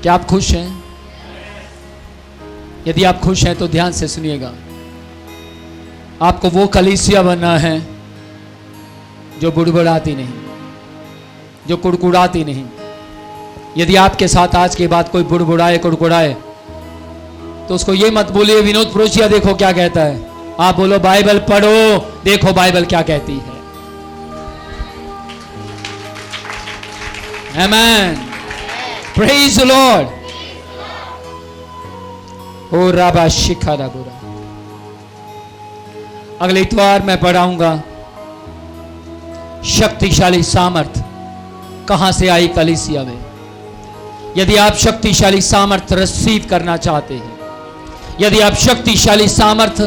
क्या आप खुश हैं? यदि आप खुश हैं तो ध्यान से सुनिएगा। आपको वो कलीसिया बनना है जो बुड़बुड़ाती नहीं, जो कुड़कुड़ाती नहीं। यदि आपके साथ आज के बाद कोई बुड़बुड़ाए कुड़कुड़ाए तो उसको ये मत बोलिए विनोद प्रोचिया देखो क्या कहता है। आप बोलो बाइबल पढ़ो, देखो बाइबल क्या कहती है। आमेन, प्रेज द लॉर्ड। ओ राबा शिखा राबुरा। अगले इतवार मैं पढ़ाऊंगा शक्तिशाली सामर्थ कहां से आई कलीसिया में। यदि आप शक्तिशाली सामर्थ रिसीव करना चाहते हैं, यदि आप शक्तिशाली सामर्थ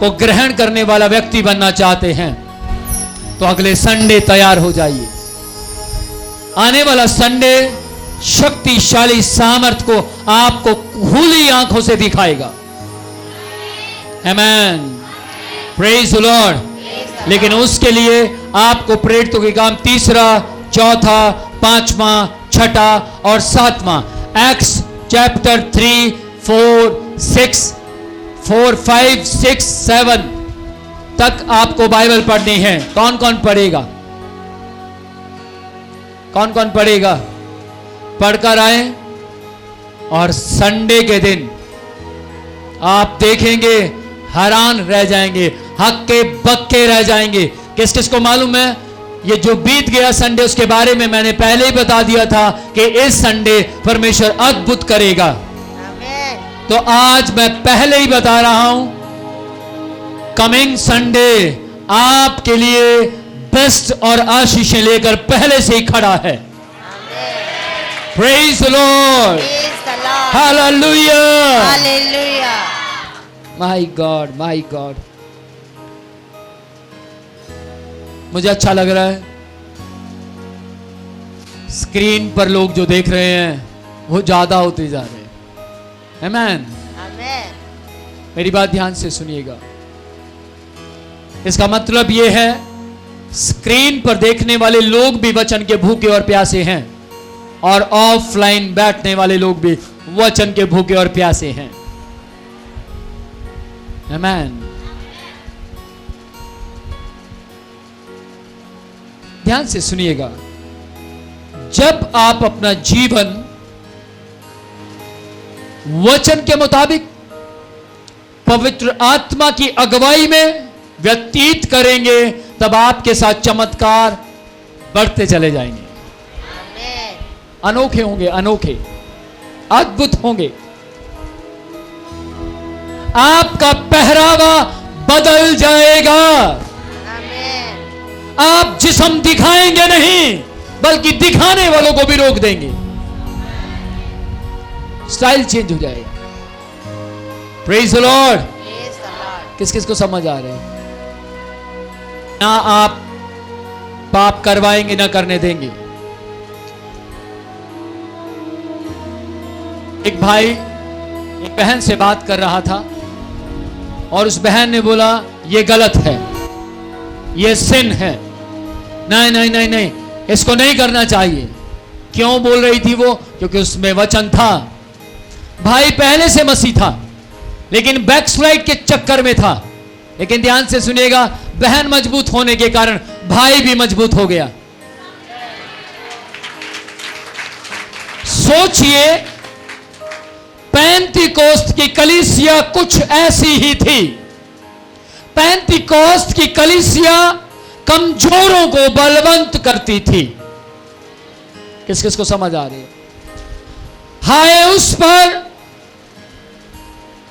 को ग्रहण करने वाला व्यक्ति बनना चाहते हैं, तो अगले संडे तैयार हो जाइए। आने वाला संडे शक्तिशाली सामर्थ को आपको खुली आंखों से दिखाएगा। आमेन, प्रेज द लॉर्ड। लेकिन उसके लिए आपको प्रेरितों के काम 3, 4, 5, 6 और 7 एक्स चैप्टर 3, 4, 5, 6, 7 तक आपको बाइबल पढ़नी है। कौन कौन पढ़ेगा? कौन कौन पढ़ेगा? पढ़कर आए और संडे के दिन आप देखेंगे, हैरान रह जाएंगे, हक्के बक्के रह जाएंगे। किस किस को मालूम है ये जो बीत गया संडे, उसके बारे में मैंने पहले ही बता दिया था कि इस संडे परमेश्वर अद्भुत करेगा। तो आज मैं पहले ही बता रहा हूं, कमिंग संडे आपके लिए बेस्ट और आशीषें लेकर पहले से ही खड़ा है। Praise the Lord, hallelujah, hallelujah. My God, my God. मुझे अच्छा लग रहा है स्क्रीन पर लोग जो देख रहे हैं वो ज्यादा होते जा रहे हैं। आमेन, आमेन। मेरी बात ध्यान से सुनिएगा। इसका मतलब यह है स्क्रीन पर देखने वाले लोग भी वचन के भूखे और प्यासे हैं, और ऑफलाइन बैठने वाले लोग भी वचन के भूखे और प्यासे हैं। आमेन। ध्यान से सुनिएगा। जब आप अपना जीवन वचन के मुताबिक पवित्र आत्मा की अगुवाई में व्यतीत करेंगे, तब आपके साथ चमत्कार बढ़ते चले जाएंगे। अनोखे होंगे, अनोखे, अद्भुत होंगे। आपका पहरावा बदल जाएगा। आप जिस्म दिखाएंगे नहीं, बल्कि दिखाने वालों को भी रोक देंगे। स्टाइल चेंज हो जाएगा। Praise the Lord. किस किस को समझ आ रहे हैं? ना आप पाप करवाएंगे ना करने देंगे। एक भाई एक बहन से बात कर रहा था और उस बहन ने बोला ये गलत है, ये सिन है, नहीं नहीं नहीं नहीं, इसको नहीं करना चाहिए। क्यों बोल रही थी वो? क्योंकि उसमें वचन था। भाई पहले से मसीह था लेकिन बैकस्लाइड के चक्कर में था। लेकिन ध्यान से सुनिएगा, बहन मजबूत होने के कारण भाई भी मजबूत हो गया। सोचिए, पेंतीकोस्त की कलीसिया कुछ ऐसी ही थी। पेंतीकोस्त की कलीसिया कमजोरों को बलवंत करती थी। किस किस को समझ आ रही है? हाय उस पर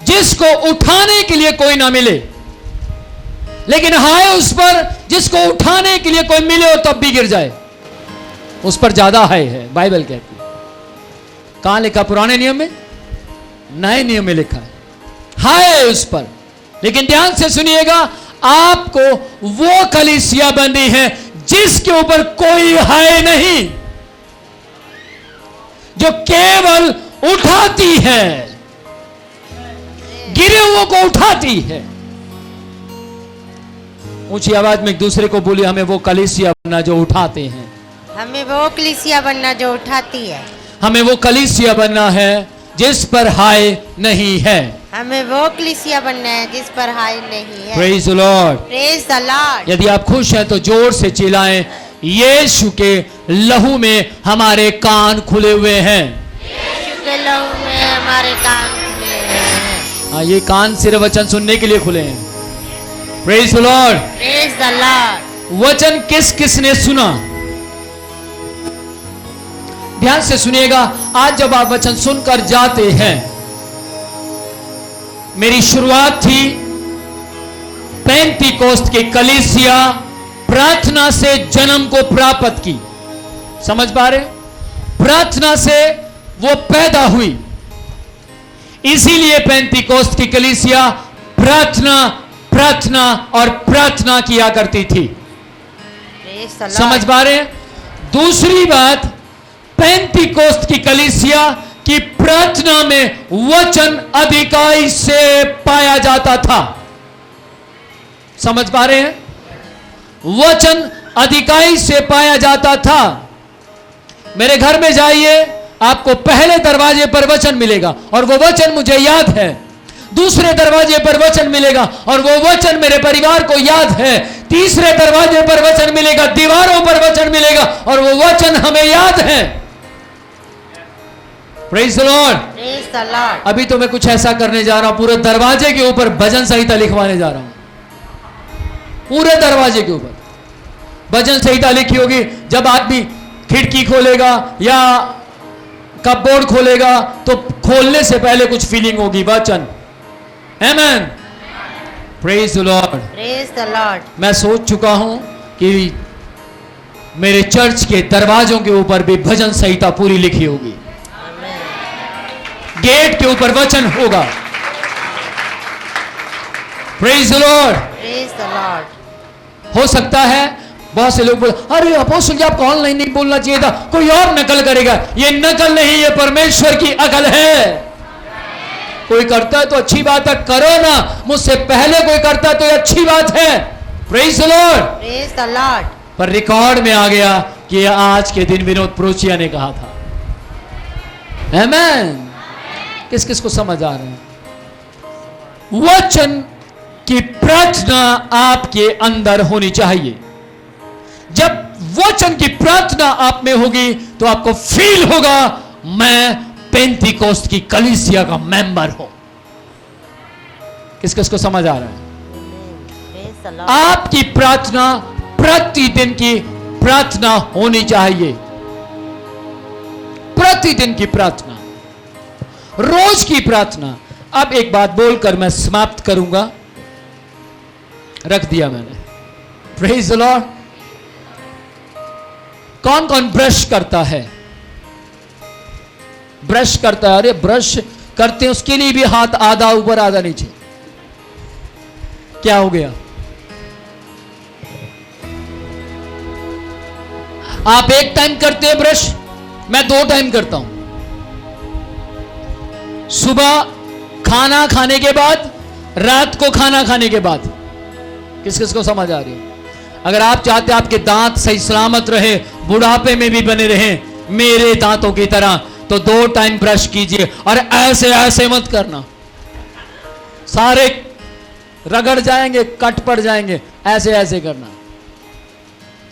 जिसको उठाने के लिए कोई ना मिले, लेकिन हाय उस पर जिसको उठाने के लिए कोई मिले और तब भी गिर जाए, उस पर ज्यादा हाय है, बाइबल कहती है। कहां लिखा? पुराने नियम में, नए नियम में लिखा है, हाय उस पर। लेकिन ध्यान से सुनिएगा, आपको वो कलीसिया बननी है जिसके ऊपर कोई हाय नहीं, जो केवल उठाती है, गिरे हुओं को उठाती है। ऊंची आवाज में एक दूसरे को बोलिए, हमें वो कलीसिया बनना जो उठाते हैं। हमें वो कलीसिया बनना जो उठाती है। हमें वो कलीसिया बनना है जिस पर हाय नहीं है। हमें वो कलीसिया बनना है जिस पर हाय नहीं है। Praise the lord. Praise the Lord. यदि आप खुश हैं तो जोर से चिल्लाएं, यीशु के लहू में हमारे कान खुले हुए हैं। यीशु के लहू में हमारे कान खुले हैं। हाँ, ये कान सिर्फ वचन सुनने के लिए खुले हैं। Praise the lord. Praise the Lord. वचन किस किस ने सुना? ध्यान से सुनिएगा। आज जब आप वचन सुनकर जाते हैं, मेरी शुरुआत थी पेंतीकोस्त की कलीसिया प्रार्थना से जन्म को प्राप्त की। समझ पा रहे? प्रार्थना से वो पैदा हुई, इसीलिए पेंतीकोस्त की कलीसिया प्रार्थना प्रार्थना और प्रार्थना किया करती थी। Praise the Lord. समझ पा रहे हैं? दूसरी बात, पेंतीकोस्त की कलीसिया की प्रार्थना में वचन अधिकाई से पाया जाता था। समझ पा रहे हैं? वचन अधिकाई से पाया जाता था। मेरे घर में जाइए, आपको पहले दरवाजे पर वचन मिलेगा और वो वचन मुझे याद है। दूसरे दरवाजे पर वचन मिलेगा और वो वचन मेरे परिवार को याद है। तीसरे दरवाजे पर वचन मिलेगा, दीवारों पर वचन मिलेगा और वो वचन हमें याद है। Praise the lord. Praise the Lord. अभी तो मैं कुछ ऐसा करने जा रहा हूं, पूरे दरवाजे के ऊपर भजन संहिता लिखवाने जा रहा हूं। पूरे दरवाजे के ऊपर भजन संहिता लिखी होगी। जब आदमी खिड़की खोलेगा या कपबोर्ड खोलेगा तो खोलने से पहले कुछ फीलिंग होगी, वचन। Amen. Praise the lord. Praise the lord. मैं सोच चुका हूं कि मेरे चर्च के दरवाजों के ऊपर भी भजन संहिता पूरी लिखी होगी। गेट के ऊपर वचन होगा। Praise the lord. Praise the Lord. हो सकता है बहुत से लोग बोले, अरे अपोस्टल जी आपको ऑनलाइन नहीं बोलना चाहिए था, कोई और नकल करेगा। ये नकल नहीं, ये परमेश्वर की अकल है। कोई करता है तो अच्छी बात है, करो ना। मुझसे पहले कोई करता है तो ये अच्छी बात है। Praise the lord. Praise the Lord. पर रिकॉर्ड में आ गया कि आज के दिन विनोद प्रोचिया ने कहा था। आमेन। किस किस को समझ आ रहा है? वचन की प्रार्थना आपके अंदर होनी चाहिए। जब वचन की प्रार्थना आप में होगी तो आपको फील होगा, मैं पेंतीकोस्त की कलीसिया का मेंबर हूं। किस किस को समझ आ रहा है? Praise the Lord. आपकी प्रार्थना प्रतिदिन की प्रार्थना होनी चाहिए। प्रतिदिन की प्रार्थना, रोज की प्रार्थना। अब एक बात बोलकर मैं समाप्त करूंगा। रख दिया मैंने। Praise the Lord. कौन कौन ब्रश करता है? ब्रश करता है। अरे ब्रश करते हैं उसके लिए भी हाथ आधा ऊपर आधा नीचे। क्या हो गया? आप एक टाइम करते हैं ब्रश, मैं 2 टाइम करता हूं। सुबह खाना खाने के बाद, रात को खाना खाने के बाद। किस किस को समझ आ रही है? अगर आप चाहते हैं आपके दांत सही सलामत रहे, बुढ़ापे में भी बने रहे मेरे दांतों की तरह, तो 2 टाइम ब्रश कीजिए। और ऐसे ऐसे मत करना, सारे रगड़ जाएंगे, कट पड़ जाएंगे। ऐसे ऐसे करना।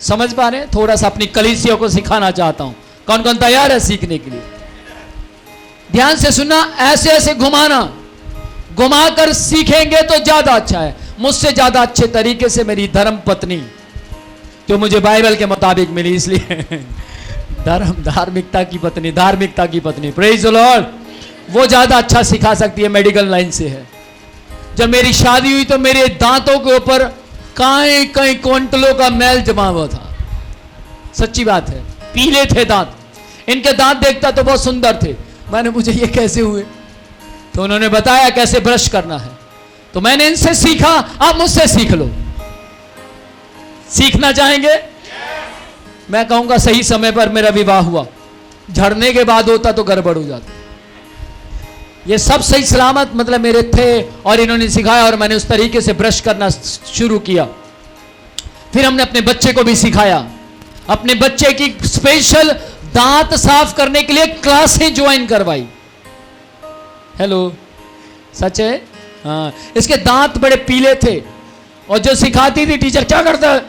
समझ पा रहे हैं? थोड़ा सा अपनी कलीसिया को सिखाना चाहता हूं। कौन कौन तैयार है सीखने के लिए? ध्यान से सुनना। ऐसे ऐसे घुमाना, घुमाकर सीखेंगे तो ज्यादा अच्छा है। मुझसे ज्यादा अच्छे तरीके से मेरी धर्म पत्नी, जो मुझे बाइबल के मुताबिक मिली, इसलिए धार्मिकता की पत्नी, धार्मिकता की पत्नी, प्रेज द लॉर्ड, वो ज्यादा अच्छा सिखा सकती है, मेडिकल लाइन से है। जब मेरी शादी हुई तो मेरे दांतों के ऊपर कई कई क्विंटलों का मैल जमा हुआ था। सच्ची बात है, पीले थे दांत। इनके दांत देखता तो बहुत सुंदर थे। मैंने, मुझे ये कैसे हुए? तो उन्होंने बताया कैसे ब्रश करना है। तो मैंने इनसे सीखा, आप मुझसे सीख लो। सीखना चाहेंगे? मैं कहूंगा सही समय पर मेरा विवाह हुआ। झड़ने के बाद होता तो गड़बड़ हो जाती। ये सब सही सलामत मतलब मेरे थे और इन्होंने सिखाया और मैंने उस तरीके से ब्रश करना शुरू किया। फिर हमने अपने बच्चे को भी सिखाया। अपने बच्चे की स्पेशल दांत साफ करने के लिए क्लासें ज्वाइन करवाई। हेलो, सच है? हाँ, इसके दांत बड़े पीले थे और जो सिखाती थी टीचर, क्या करता है,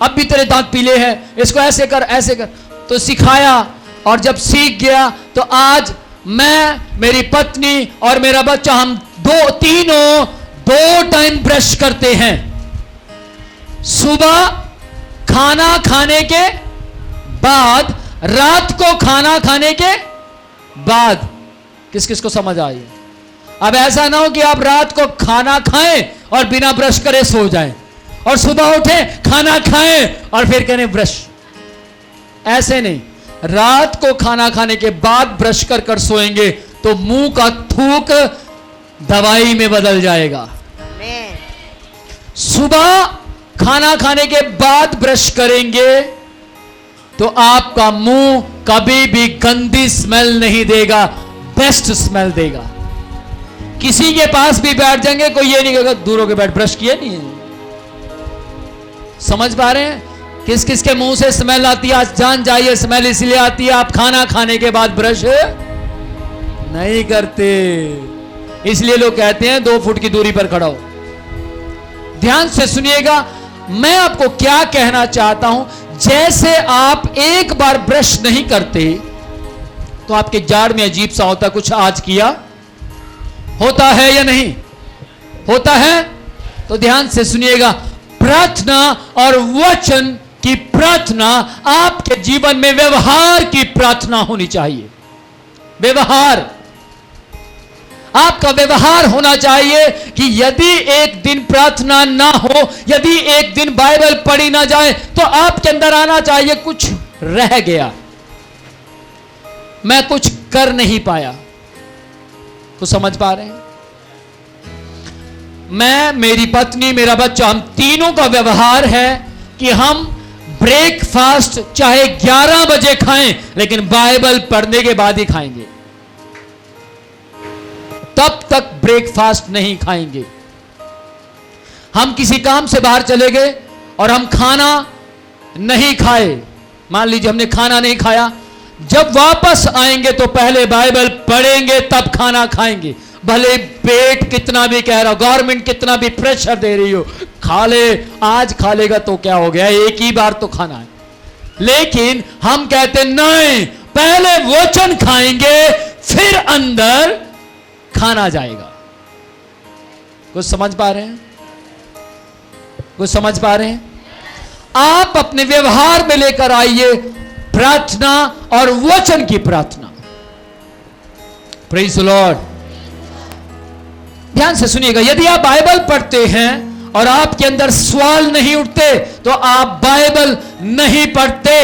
अब भी तेरे दांत पीले हैं, इसको ऐसे कर ऐसे कर, तो सिखाया। और जब सीख गया तो आज मैं, मेरी पत्नी और मेरा बच्चा, हम तीनों 2 टाइम ब्रश करते हैं। सुबह खाना खाने के बाद, रात को खाना खाने के बाद। किस किस को समझ आई? अब ऐसा ना हो कि आप रात को खाना खाएं और बिना ब्रश करे सो जाएं, और सुबह उठे खाना खाएं और फिर करें ब्रश। ऐसे नहीं, रात को खाना खाने के बाद ब्रश कर कर सोएंगे तो मुंह का थूक दवाई में बदल जाएगा। आमीन। सुबह खाना खाने के बाद ब्रश करेंगे तो आपका मुंह कभी भी गंदी स्मेल नहीं देगा, बेस्ट स्मेल देगा। किसी के पास भी बैठ जाएंगे, कोई ये नहीं कहेगा दूर होके बैठ, ब्रश किया नहीं है। समझ पा रहे हैं? किस किस के मुंह से स्मेल आती है? आज जान जाइए, स्मेल इसलिए आती है आप खाना खाने के बाद ब्रश नहीं करते, इसलिए लोग कहते हैं 2 फुट की दूरी पर खड़ा हो। ध्यान से सुनिएगा, मैं आपको क्या कहना चाहता हूं। जैसे आप एक बार ब्रश नहीं करते तो आपके जाड़ में अजीब सा होता, कुछ आज किया, होता है या नहीं होता है? तो ध्यान से सुनिएगा, प्रार्थना और वचन की प्रार्थना आपके जीवन में व्यवहार की प्रार्थना होनी चाहिए। व्यवहार, आपका व्यवहार होना चाहिए कि यदि एक दिन प्रार्थना ना हो, यदि एक दिन बाइबल पढ़ी ना जाए, तो आपके अंदर आना चाहिए कुछ रह गया, मैं कुछ कर नहीं पाया। तो समझ पा रहे हैं? मैं, मेरी पत्नी, मेरा बच्चा, हम तीनों का व्यवहार है कि हम ब्रेकफास्ट चाहे 11 बजे खाएं, लेकिन बाइबल पढ़ने के बाद ही खाएंगे। तब तक ब्रेकफास्ट नहीं खाएंगे। हम किसी काम से बाहर चले गए और हम खाना नहीं खाए, मान लीजिए हमने खाना नहीं खाया, जब वापस आएंगे तो पहले बाइबल पढ़ेंगे तब खाना खाएंगे। भले पेट कितना भी कह रहा हो, गवर्नमेंट कितना भी प्रेशर दे रही हो, खा ले, आज खा लेगा तो क्या हो गया, एक ही बार तो खाना है। लेकिन हम कहते नहीं, पहले वचन खाएंगे फिर अंदर खाना जाएगा। कुछ समझ पा रहे हैं? कुछ समझ पा रहे हैं? आप अपने व्यवहार में लेकर आइए प्रार्थना और वचन की प्रार्थना। Praise the Lord. ध्यान से सुनिएगा, यदि आप बाइबल पढ़ते हैं और आपके अंदर सवाल नहीं उठते तो आप बाइबल नहीं पढ़ते।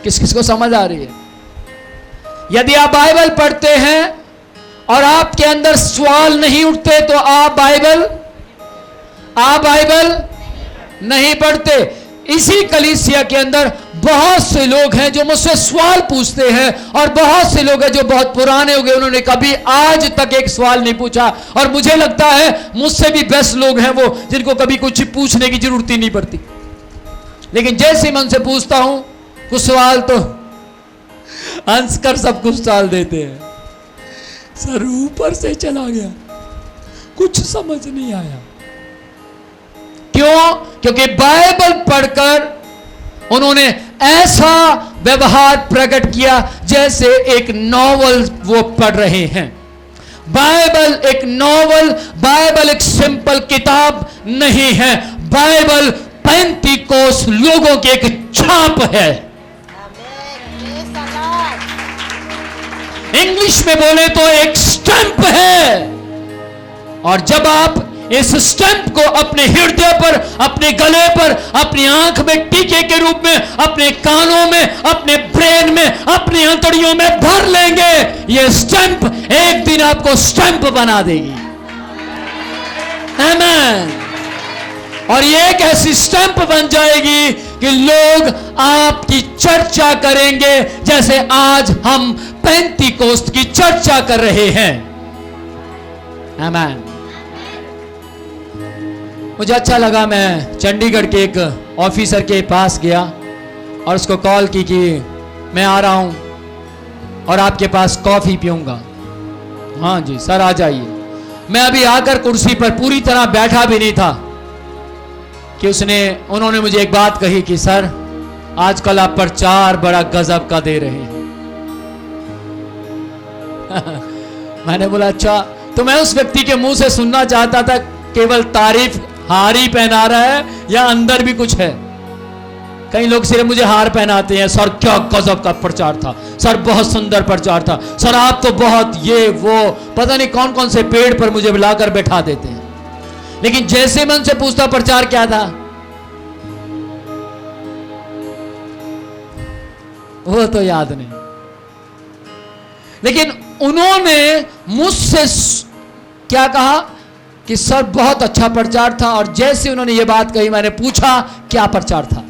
किस किस को समझ आ रही है? यदि आप बाइबल पढ़ते हैं और आपके अंदर सवाल नहीं उठते तो आप बाइबल नहीं पढ़ते। इसी कलीसिया के अंदर बहुत से लोग हैं जो मुझसे सवाल पूछते हैं, और बहुत से लोग हैं जो बहुत पुराने हो गए, उन्होंने कभी आज तक एक सवाल नहीं पूछा। और मुझे लगता है मुझसे भी बेस्ट लोग हैं वो, जिनको कभी कुछ पूछने की जरूरत ही नहीं पड़ती। लेकिन जैसे मैं उनसे पूछता हूं कुछ सवाल तो हंसकर सब कुछ टाल देते हैं। सर ऊपर से चला गया, कुछ समझ नहीं आया। क्यों? क्योंकि बाइबल पढ़कर उन्होंने ऐसा व्यवहार प्रकट किया जैसे एक नॉवल वो पढ़ रहे हैं। बाइबल एक नॉवल, बाइबल एक सिंपल किताब नहीं है। बाइबल पेंटिकोस लोगों की एक छाप है। इंग्लिश में बोले तो एक स्टैंप है। और जब आप इस स्टैंप को अपने हृदय पर, अपने गले पर, अपनी आंख में टीके के रूप में, अपने कानों में, अपने ब्रेन में, अपनी अंतड़ियों में भर लेंगे, यह स्टैंप एक दिन आपको स्टैंप बना देगी। आमीन। और ये एक ऐसी स्टैंप बन जाएगी कि लोग आपकी चर्चा करेंगे जैसे आज हम पेंटिकोस्त की चर्चा कर रहे हैं। आमीन। मुझे अच्छा लगा, मैं चंडीगढ़ के एक ऑफिसर के पास गया और उसको कॉल की कि मैं आ रहा हूं और आपके पास कॉफी पीऊंगा। हाँ जी सर आ जाइए। मैं अभी आकर कुर्सी पर पूरी तरह बैठा भी नहीं था कि उन्होंने मुझे एक बात कही कि सर आजकल आप प्रचार बड़ा गजब का दे रहे हैं। मैंने बोला अच्छा। तो मैं उस व्यक्ति के मुंह से सुनना चाहता था केवल तारीफ, हार ही पहना रहा है या अंदर भी कुछ है। कई लोग सिर्फ मुझे हार पहनाते हैं, सर क्या गजब का प्रचार था, सर बहुत सुंदर प्रचार था, सर आप तो बहुत ये वो पता नहीं कौन कौन से पेड़ पर मुझे बुलाकर बैठा देते हैं। लेकिन जैसे मैं उनसे पूछता प्रचार क्या था, वो तो याद नहीं। लेकिन उन्होंने मुझसे क्या कहा कि सर बहुत अच्छा प्रचार था। और जैसे उन्होंने ये बात कही, मैंने पूछा क्या प्रचार था।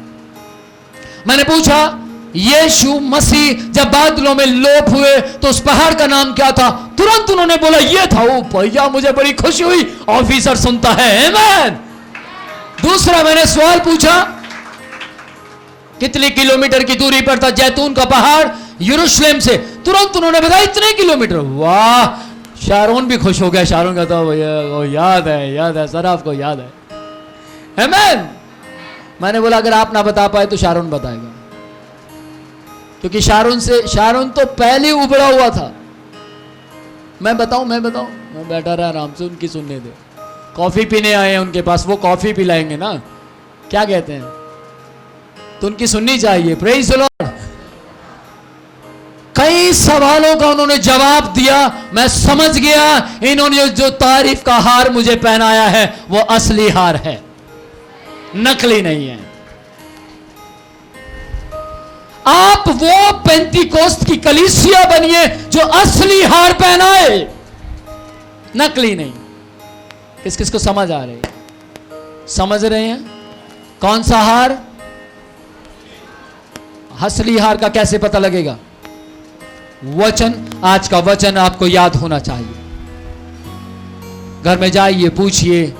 मैंने पूछा यीशु मसीह जब बादलों में लोप हुए तो उस पहाड़ का नाम क्या था। तुरंत उन्होंने बोला ये था। ओ भैया मुझे बड़ी खुशी हुई, ऑफिसर सुनता है। आमीन। दूसरा मैंने सवाल पूछा कितने किलोमीटर की दूरी पर था जैतून का पहाड़ यरूशलेम से। तुरंत उन्होंने बताया इतने किलोमीटर। वाह, शारोन भी खुश हो गया। शारोन का तो वो याद है सर, आपको याद है। आमीन। मैंने बोला अगर आप ना बता पाए तो शारोन बताएगा, क्योंकि शारोन तो पहले उबड़ा हुआ था। मैं बताऊं मैं बैठा रहा आराम से, उनकी सुनने दे। कॉफी पीने आए हैं उनके पास, वो कॉफी पिलाएंगे ना, क्या कहते हैं, तो उनकी सुननी चाहिए। Praise the Lord. कई सवालों का उन्होंने जवाब दिया। मैं समझ गया इन्होंने जो तारीफ का हार मुझे पहनाया है वो असली हार है, नकली नहीं है। आप वो पेंतीकोस्त की कलीसिया बनिए जो असली हार पहनाए, नकली नहीं। किस किस को समझ आ रही है? समझ रहे हैं कौन सा हार? असली हार का कैसे पता लगेगा? वचन, आज का वचन आपको याद होना चाहिए। घर में जाइए, पूछिए,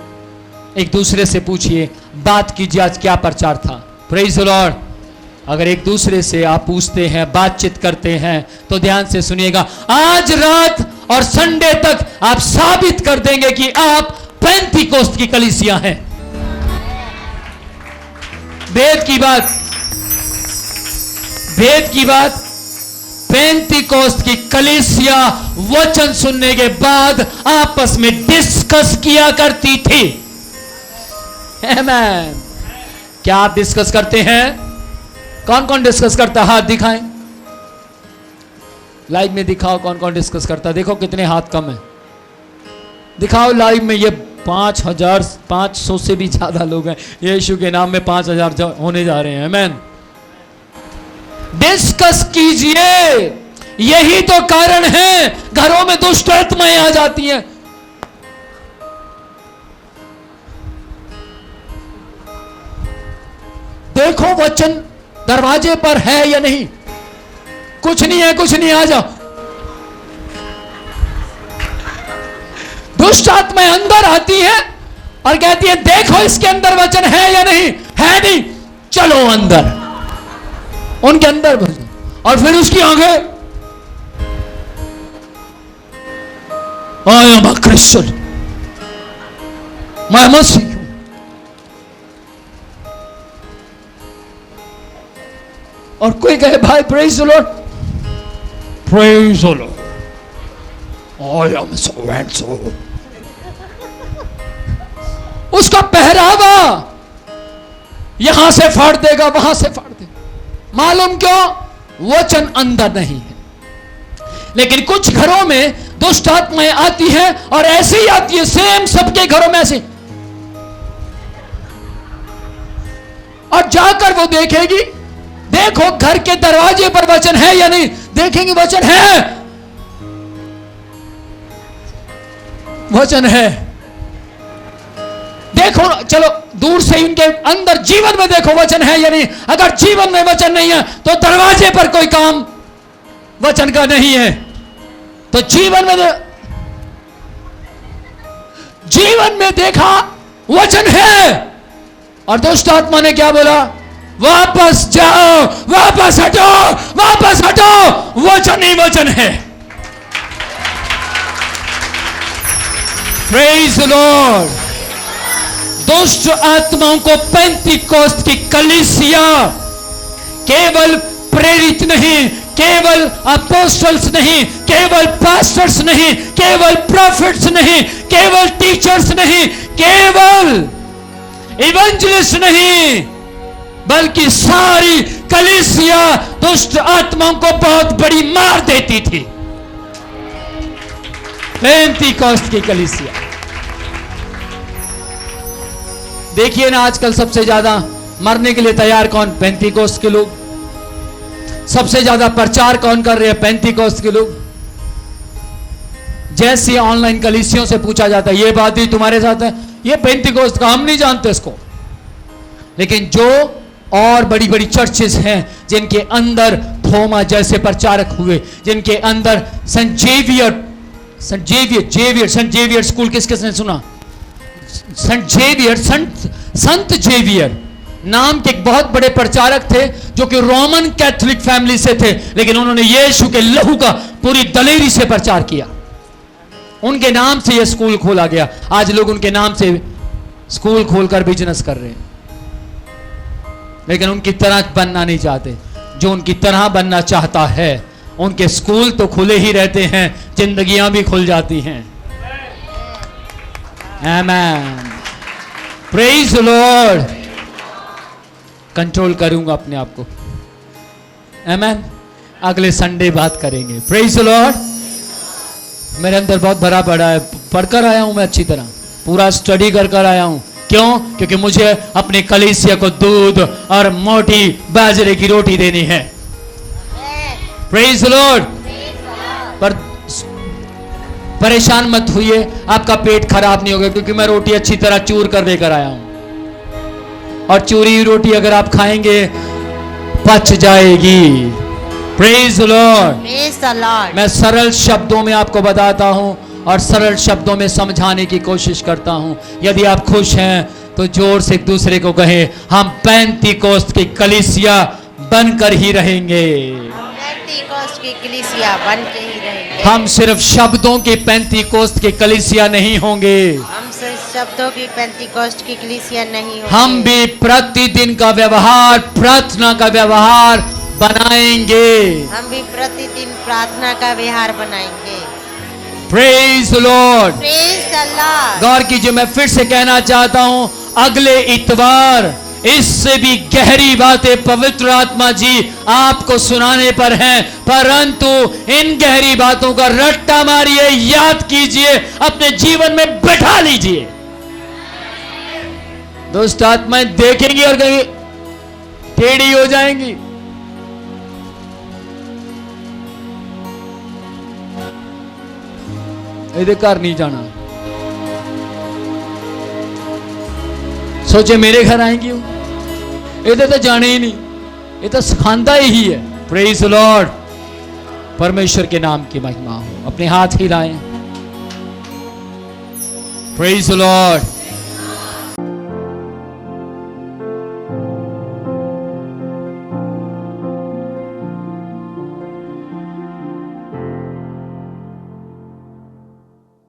एक दूसरे से पूछिए, बात कीजिए आज क्या प्रचार था। Praise the Lord. अगर एक दूसरे से आप पूछते हैं, बातचीत करते हैं, तो ध्यान से सुनिएगा, आज रात और संडे तक आप साबित कर देंगे कि आप पेंतीकोस्त की कलीसिया हैं। भेद की बात, पेंतीकोस्त की कलीसिया वचन सुनने के बाद आपस में डिस्कस किया करती थी। आमीन। क्या आप डिस्कस करते हैं? कौन कौन डिस्कस करता है? हाथ दिखाएं, लाइव में दिखाओ कौन कौन डिस्कस करता है। देखो कितने हाथ कम है, दिखाओ लाइव में। ये 5,500 से भी ज्यादा लोग हैं। यीशु के नाम में 5,000 होने जा रहे हैं। आमीन। डिस्कस कीजिए। यही तो कारण है घरों में दुष्ट आत्माएं आ जाती हैं। देखो वचन दरवाजे पर है या नहीं। कुछ नहीं है, कुछ नहीं, आ जाओ। दुष्ट आत्माएं अंदर आती है और कहती है देखो इसके अंदर वचन है या नहीं। है नहीं, चलो अंदर। उनके अंदर भजो और फिर उसकी आंखें, आई एम अ क्रिश्चियन, मैं मसीह हूं। और कोई कहे भाई praise the Lord, praise the Lord, I am so and so. उसका पहरावा यहां से फाड़ देगा, वहां से फाड़ देगा। मालूम क्यों? वचन अंदर नहीं है। लेकिन कुछ घरों में दुष्ट आत्माएं आती हैं और ऐसे ही आती है, सेम सबके घरों में ऐसे। और जाकर वो देखेगी, देखो घर के दरवाजे पर वचन है या नहीं। देखेंगे वचन है, वचन है। देखो, चलो दूर से इनके अंदर जीवन में देखो वचन है या नहीं। अगर जीवन में वचन नहीं है तो दरवाजे पर कोई काम वचन का नहीं है। तो जीवन में देखा वचन है। और दुष्ट आत्मा ने क्या बोला? वापस जाओ, वापस हटो, वापस हटो। वचन ही वचन है। Praise the Lord. दुष्ट आत्माओं को पेंतीकोस्त की कलीसिया केवल प्रेरित नहीं, केवल अपोस्टल्स नहीं, केवल पास्टर्स नहीं, केवल प्रॉफिट्स नहीं, केवल टीचर्स नहीं, केवल इवेंजलिस्ट नहीं, बल्कि सारी कलीसिया दुष्ट आत्माओं को बहुत बड़ी मार देती थी। पेंतीकोस्त की कलीसिया। देखिए ना, आजकल सबसे ज्यादा मरने के लिए तैयार कौन? पेंतीकोस्त के लोग। सबसे ज्यादा प्रचार कौन कर रहे हैं? पेंतीकोस्त के लोग। जैसे ऑनलाइन कलीसियों से पूछा जाता है, ये बात ही तुम्हारे साथ है, ये पेंतीकोस्त का, हम नहीं जानते इसको। लेकिन जो और बड़ी बड़ी चर्चेस हैं जिनके अंदर थोमा जैसे प्रचारक हुए, जिनके अंदर सेंट जेवियर स्कूल, किसने सुना? संत जेवियर नाम के एक बहुत बड़े प्रचारक थे जो कि रोमन कैथोलिक फैमिली से थे, लेकिन उन्होंने यीशु के लहू का पूरी दलेरी से प्रचार किया। उनके नाम से यह स्कूल खोला गया। आज लोग उनके नाम से स्कूल खोलकर बिजनेस कर रहे हैं, लेकिन उनकी तरह बनना नहीं चाहते। जो उनकी तरह बनना चाहता है, उनके स्कूल तो खुले ही रहते हैं, जिंदगियां भी खुल जाती हैं। Amen. Praise the lord. Control करूंगा अपने आप को। आमेन। अगले संडे बात करेंगे। Praise the lord. मेरे अंदर बहुत भरा पड़ा है, पढ़कर आया हूं मैं, अच्छी तरह पूरा स्टडी कर आया हूं। क्यों? क्योंकि मुझे अपने कलीसिया को दूध और मोटी बाजरे की रोटी देनी है। Praise the Lord. पर परेशान मत होइए, आपका पेट खराब नहीं होगा, क्योंकि मैं रोटी अच्छी तरह चूर कर लेकर आया हूं। और चूरी हुई रोटी अगर आप खाएंगे पच जाएगी। Praise the lord. Praise the lord. मैं सरल शब्दों में आपको बताता हूं और सरल शब्दों में समझाने की कोशिश करता हूं। यदि आप खुश हैं तो जोर से एक दूसरे को कहें, हम पेंतीकोस्त की कलीसिया बनकर ही रहेंगे। पेंतीकोस्त की कलीसिया बन के ही रहेंगे। हम सिर्फ शब्दों की पेंतीकोस्त की कलीसिया नहीं होंगे, हम सिर्फ शब्दों की पेंतीकोस्त की कलीसिया नहीं होंगे। हम भी प्रतिदिन का व्यवहार, प्रार्थना का व्यवहार बनाएंगे। हम भी प्रतिदिन प्रार्थना का व्यवहार बनाएंगे। Praise the lord. Praise the lord. गौर कीजिए, मैं फिर से कहना चाहता हूं, अगले इतवार इससे भी गहरी बातें पवित्र आत्मा जी आपको सुनाने पर हैं, परंतु इन गहरी बातों का रट्टा मारिए, याद कीजिए, अपने जीवन में बैठा लीजिए। दुष्ट आत्माएं देखेंगी और कहेंगी, टेढ़ी हो जाएंगी। इधर घर नहीं जाना। सोचे मेरे घर आएंगी, इधर तो जाने ही नहीं, ये तो सिखांदा ही है। Praise the Lord. परमेश्वर के नाम की महिमा हो। अपने हाथ हिलाएं। Praise the Lord.